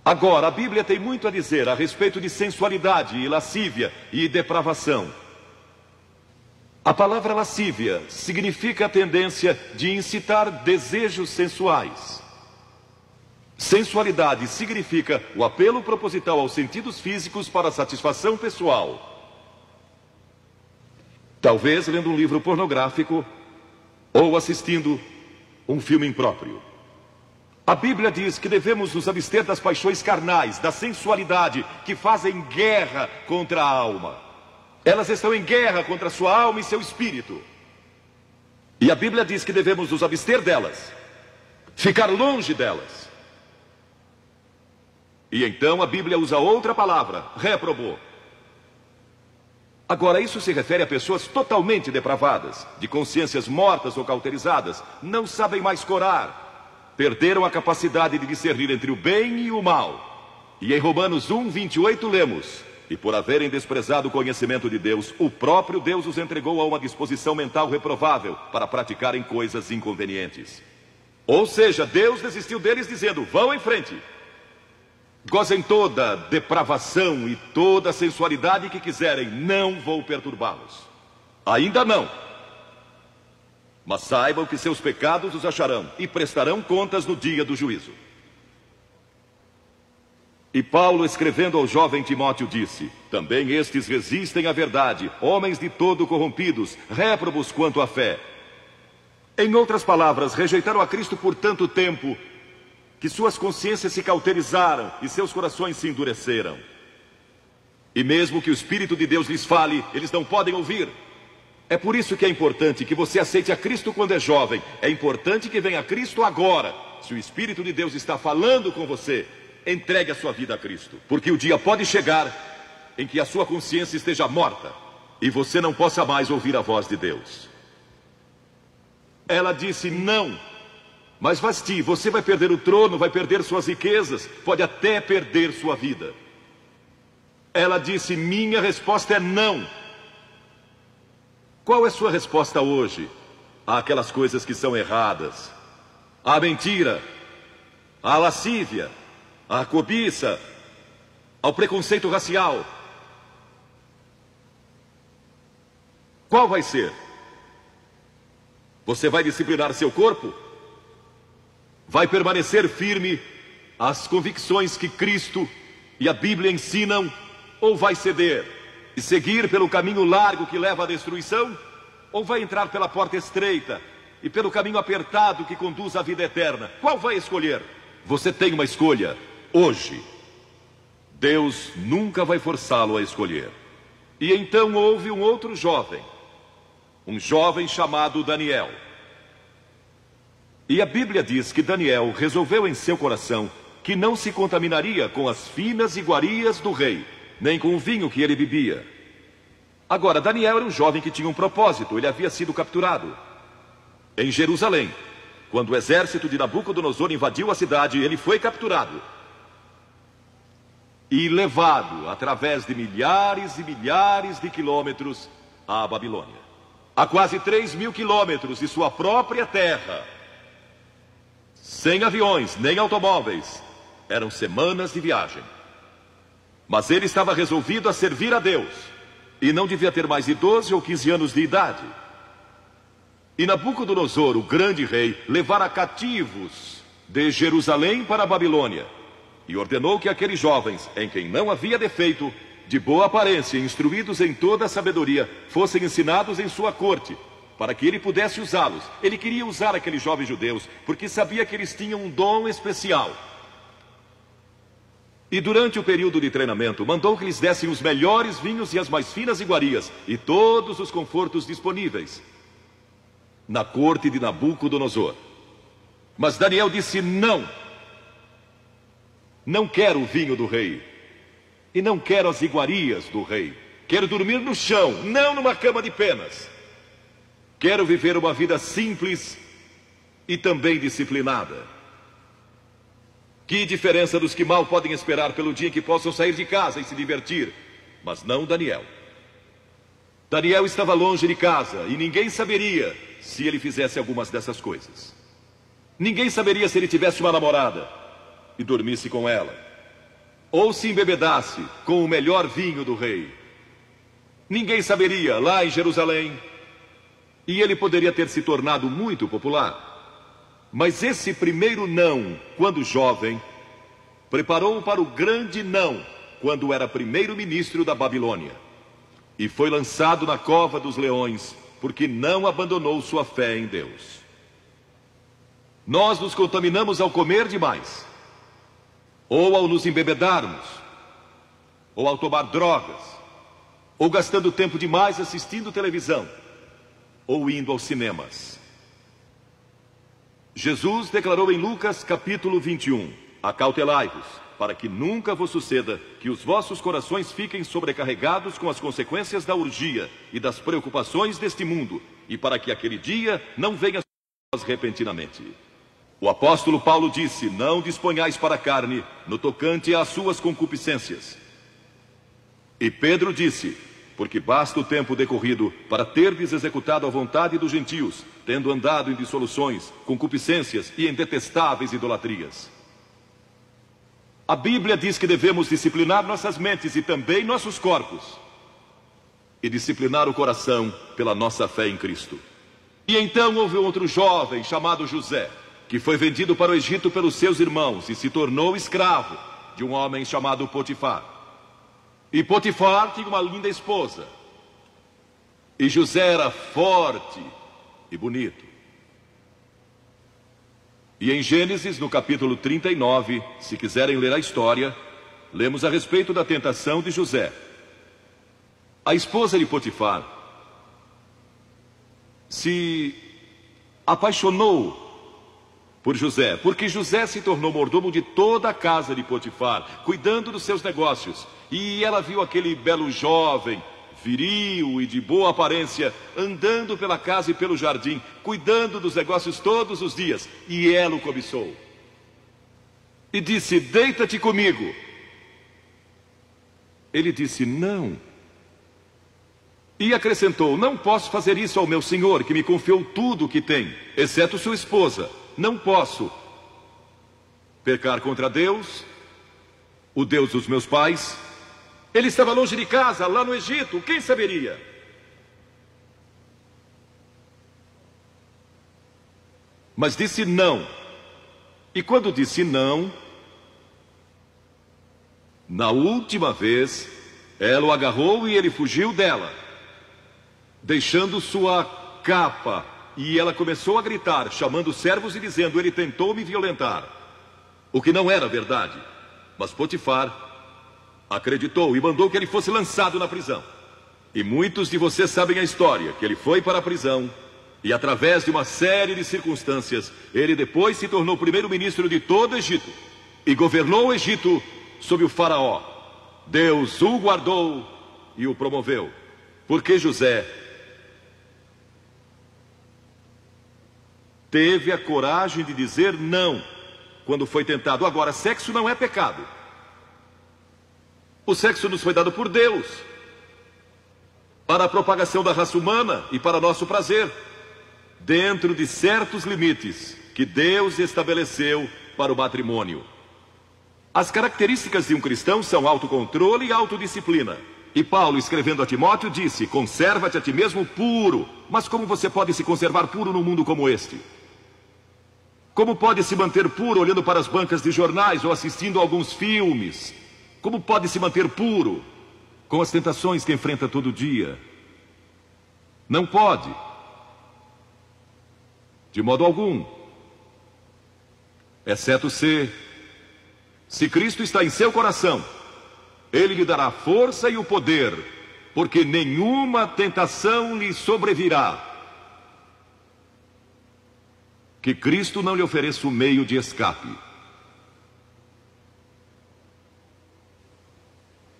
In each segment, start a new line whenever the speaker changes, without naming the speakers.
Agora, a Bíblia tem muito a dizer a respeito de sensualidade e lascívia e depravação. A palavra lascívia significa a tendência de incitar desejos sensuais. Sensualidade significa o apelo proposital aos sentidos físicos para satisfação pessoal. Talvez lendo um livro pornográfico ou assistindo um filme impróprio. A Bíblia diz que devemos nos abster das paixões carnais, da sensualidade, que fazem guerra contra a alma. Elas estão em guerra contra a sua alma e seu espírito. E a Bíblia diz que devemos nos abster delas, ficar longe delas. E então a Bíblia usa outra palavra, reprobou. Agora, isso se refere a pessoas totalmente depravadas, de consciências mortas ou cauterizadas, não sabem mais corar, perderam a capacidade de discernir entre o bem e o mal. E em Romanos 1:28 lemos: e por haverem desprezado o conhecimento de Deus, o próprio Deus os entregou a uma disposição mental reprovável para praticarem coisas inconvenientes. Ou seja, Deus desistiu deles dizendo: vão em frente. Gozem toda depravação e toda sensualidade que quiserem, não vou perturbá-los. Ainda não. Mas saibam que seus pecados os acharão e prestarão contas no dia do juízo. E Paulo, escrevendo ao jovem Timóteo, disse: também estes resistem à verdade, homens de todo corrompidos, réprobos quanto à fé. Em outras palavras, rejeitaram a Cristo por tanto tempo que suas consciências se cauterizaram e seus corações se endureceram. E mesmo que o Espírito de Deus lhes fale, eles não podem ouvir. É por isso que é importante que você aceite a Cristo quando é jovem. É importante que venha a Cristo agora. Se o Espírito de Deus está falando com você, entregue a sua vida a Cristo. Porque o dia pode chegar em que a sua consciência esteja morta e você não possa mais ouvir a voz de Deus. Ela disse: não. Mas Vasti, você vai perder o trono, vai perder suas riquezas, pode até perder sua vida. Ela disse: minha resposta é não. Qual é sua resposta hoje àquelas coisas que são erradas? À mentira, à lascívia, à cobiça, ao preconceito racial? Qual vai ser? Você vai disciplinar seu corpo? Vai permanecer firme às convicções que Cristo e a Bíblia ensinam? Ou vai ceder e seguir pelo caminho largo que leva à destruição? Ou vai entrar pela porta estreita e pelo caminho apertado que conduz à vida eterna? Qual vai escolher? Você tem uma escolha hoje. Deus nunca vai forçá-lo a escolher. E então houve um outro jovem, um jovem chamado Daniel. E a Bíblia diz que Daniel resolveu em seu coração que não se contaminaria com as finas iguarias do rei, nem com o vinho que ele bebia. Agora, Daniel era um jovem que tinha um propósito. Ele havia sido capturado em Jerusalém. Quando o exército de Nabucodonosor invadiu a cidade, ele foi capturado e levado através de milhares e milhares de quilômetros à Babilônia. A quase 3.000 quilômetros de sua própria terra. Sem aviões, nem automóveis. Eram semanas de viagem. Mas ele estava resolvido a servir a Deus. E não devia ter mais de 12 ou 15 anos de idade. E Nabucodonosor, o grande rei, levara cativos de Jerusalém para a Babilônia. E ordenou que aqueles jovens, em quem não havia defeito, de boa aparência, instruídos em toda a sabedoria, fossem ensinados em sua corte, para que ele pudesse usá-los. Ele queria usar aqueles jovens judeus, porque sabia que eles tinham um dom especial. E durante o período de treinamento, mandou que lhes dessem os melhores vinhos e as mais finas iguarias, e todos os confortos disponíveis na corte de Nabucodonosor. Mas Daniel disse: não. Não quero o vinho do rei, e não quero as iguarias do rei. Quero dormir no chão, não numa cama de penas. Quero viver uma vida simples e também disciplinada. Que diferença dos que mal podem esperar pelo dia em que possam sair de casa e se divertir. Mas não Daniel. Daniel estava longe de casa e ninguém saberia se ele fizesse algumas dessas coisas. Ninguém saberia se ele tivesse uma namorada e dormisse com ela. ou se embebedasse com o melhor vinho do rei. Ninguém saberia lá em Jerusalém, e ele poderia ter se tornado muito popular. Mas esse primeiro não, quando jovem, preparou-o para o grande não, quando era primeiro-ministro da Babilônia. E foi lançado na cova dos leões, porque não abandonou sua fé em Deus. Nós nos contaminamos ao comer demais, ou ao nos embebedarmos, ou ao tomar drogas, ou gastando tempo demais assistindo televisão, ou indo aos cinemas. Jesus declarou em Lucas capítulo 21, acautelai-vos, para que nunca vos suceda que os vossos corações fiquem sobrecarregados com as consequências da orgia e das preocupações deste mundo, e para que aquele dia não venha sobre nós repentinamente. O apóstolo Paulo disse, não disponhais para a carne no tocante às suas concupiscências. E Pedro disse, porque basta o tempo decorrido para terdes executado a vontade dos gentios, tendo andado em dissoluções, concupiscências e em detestáveis idolatrias. A Bíblia diz que devemos disciplinar nossas mentes e também nossos corpos, e disciplinar o coração pela nossa fé em Cristo. E então houve outro jovem chamado José, que foi vendido para o Egito pelos seus irmãos e se tornou escravo de um homem chamado Potifar. E Potifar tinha uma linda esposa. E José era forte e bonito. E em Gênesis, no capítulo 39, se quiserem ler a história, lemos a respeito da tentação de José. A esposa de Potifar se apaixonou por José, porque José se tornou mordomo de toda a casa de Potifar, cuidando dos seus negócios. E ela viu aquele belo jovem, viril e de boa aparência, andando pela casa e pelo jardim, cuidando dos negócios todos os dias. E ela o cobiçou. E disse, deita-te comigo. Ele disse, não. E acrescentou, não posso fazer isso ao meu senhor, que me confiou tudo o que tem, exceto sua esposa. Não posso pecar contra Deus, o Deus dos meus pais. Ele estava longe de casa, lá no Egito, quem saberia? Mas disse não. E quando disse não, na última vez, ela o agarrou e ele fugiu dela, deixando sua capa. E ela começou a gritar, chamando os servos e dizendo, ele tentou me violentar. O que não era verdade. Mas Potifar acreditou e mandou que ele fosse lançado na prisão. E muitos de vocês sabem a história, que ele foi para a prisão. E através de uma série de circunstâncias, ele depois se tornou primeiro-ministro de todo o Egito. E governou o Egito sob o faraó. Deus o guardou e o promoveu. Porque José teve a coragem de dizer não quando foi tentado. Agora, sexo não é pecado. O sexo nos foi dado por Deus para a propagação da raça humana e para nosso prazer, dentro de certos limites que Deus estabeleceu para o matrimônio. As características de um cristão são autocontrole e autodisciplina. E Paulo, escrevendo a Timóteo, disse, conserva-te a ti mesmo puro. Mas como você pode se conservar puro num mundo como este? Como pode se manter puro olhando para as bancas de jornais ou assistindo a alguns filmes? Como pode se manter puro com as tentações que enfrenta todo dia? Não pode. De modo algum. Exceto se Cristo está em seu coração, Ele lhe dará a força e o poder, porque nenhuma tentação lhe sobrevirá que Cristo não lhe ofereça o meio de escape.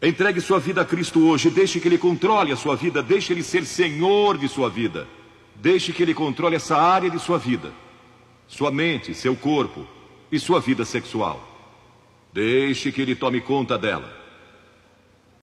Entregue sua vida a Cristo hoje, deixe que Ele controle a sua vida, deixe Ele ser Senhor de sua vida, deixe que Ele controle essa área de sua vida, sua mente, seu corpo e sua vida sexual. Deixe que Ele tome conta dela.